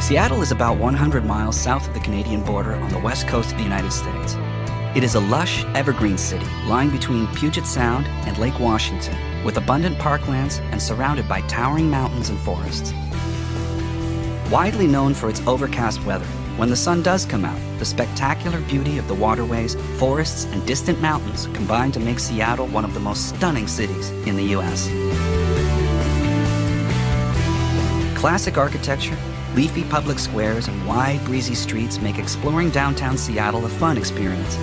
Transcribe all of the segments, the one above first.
Seattle is about 100 miles south of the Canadian border on the west coast of the United States. It is a lush, evergreen city lying between Puget Sound and Lake Washington, with abundant parklands and surrounded by towering mountains and forests. Widely known for its overcast weather, when the sun does come out, the spectacular beauty of the waterways, forests, and distant mountains combine to make Seattle one of the most stunning cities in the U.S. Classic architecture, leafy public squares, and wide, breezy streets make exploring downtown Seattle a fun experience.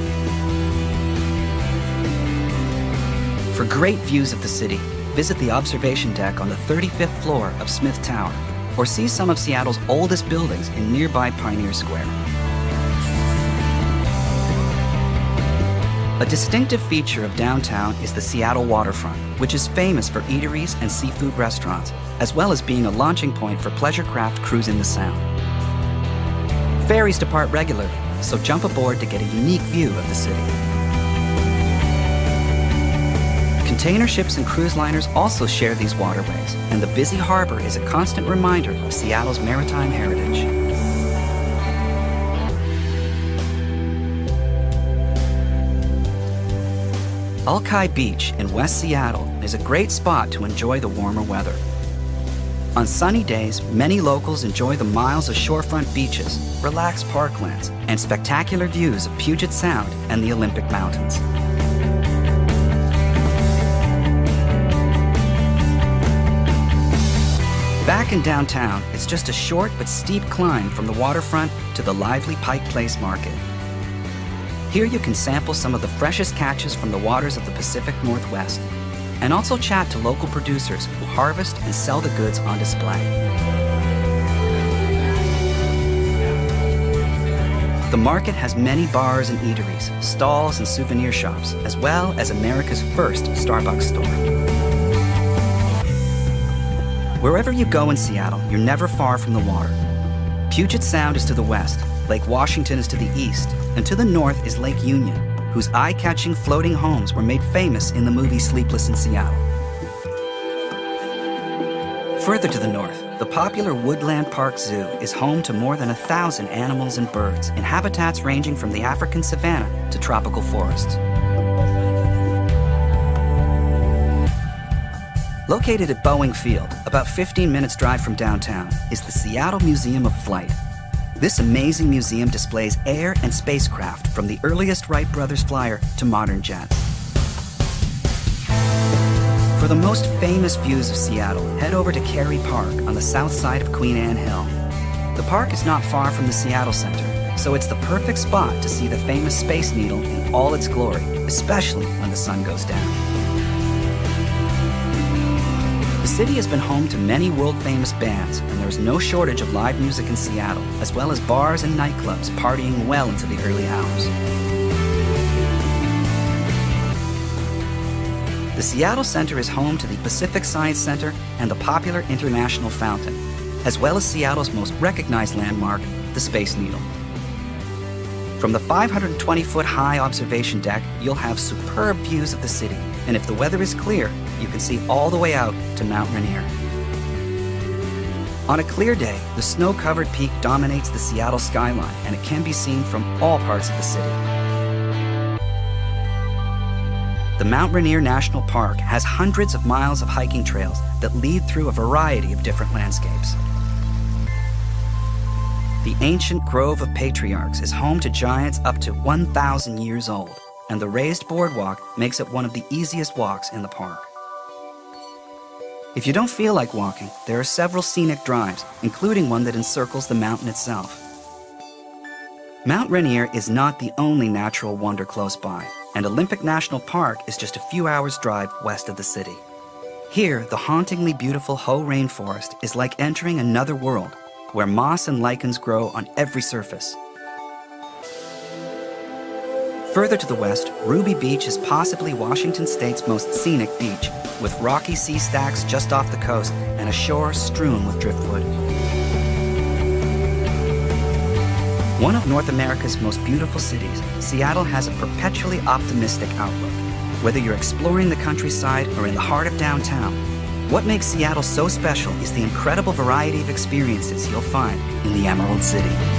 For great views of the city, visit the observation deck on the 35th floor of Smith Tower, or see some of Seattle's oldest buildings in nearby Pioneer Square. A distinctive feature of downtown is the Seattle waterfront, which is famous for eateries and seafood restaurants, as well as being a launching point for pleasure craft cruising the Sound. Ferries depart regularly, so jump aboard to get a unique view of the city. Container ships and cruise liners also share these waterways, and the busy harbor is a constant reminder of Seattle's maritime heritage. Alki Beach in West Seattle is a great spot to enjoy the warmer weather. On sunny days, many locals enjoy the miles of shorefront beaches, relaxed parklands, and spectacular views of Puget Sound and the Olympic Mountains. Back in downtown, it's just a short but steep climb from the waterfront to the lively Pike Place Market. Here you can sample some of the freshest catches from the waters of the Pacific Northwest, and also chat to local producers who harvest and sell the goods on display. The market has many bars and eateries, stalls and souvenir shops, as well as America's first Starbucks store. Wherever you go in Seattle, you're never far from the water. Puget Sound is to the west, Lake Washington is to the east, and to the north is Lake Union, whose eye-catching floating homes were made famous in the movie Sleepless in Seattle. Further to the north, the popular Woodland Park Zoo is home to more than 1,000 animals and birds in habitats ranging from the African savanna to tropical forests. Located at Boeing Field, about 15 minutes drive from downtown, is the Seattle Museum of Flight. This amazing museum displays air and spacecraft from the earliest Wright brothers flyer to modern jets. For the most famous views of Seattle, head over to Cary Park on the south side of Queen Anne Hill. The park is not far from the Seattle Center, so it's the perfect spot to see the famous Space Needle in all its glory, especially when the sun goes down. The city has been home to many world-famous bands, and there is no shortage of live music in Seattle, as well as bars and nightclubs partying well into the early hours. The Seattle Center is home to the Pacific Science Center and the popular International Fountain, as well as Seattle's most recognized landmark, the Space Needle. From the 520-foot high observation deck, you'll have superb views of the city, and if the weather is clear, you can see all the way out to Mount Rainier. On a clear day, the snow-covered peak dominates the Seattle skyline, and it can be seen from all parts of the city. The Mount Rainier National Park has hundreds of miles of hiking trails that lead through a variety of different landscapes. The ancient Grove of Patriarchs is home to giants up to 1,000 years old, and the raised boardwalk makes it one of the easiest walks in the park. If you don't feel like walking, there are several scenic drives, including one that encircles the mountain itself. Mount Rainier is not the only natural wonder close by, and Olympic National Park is just a few hours' drive west of the city. Here, the hauntingly beautiful Hoh Rainforest is like entering another world, where moss and lichens grow on every surface. Further to the west, Ruby Beach is possibly Washington State's most scenic beach, with rocky sea stacks just off the coast and a shore strewn with driftwood. One of North America's most beautiful cities, Seattle has a perpetually optimistic outlook. Whether you're exploring the countryside or in the heart of downtown, What makes Seattle so special is the incredible variety of experiences you'll find in the Emerald City.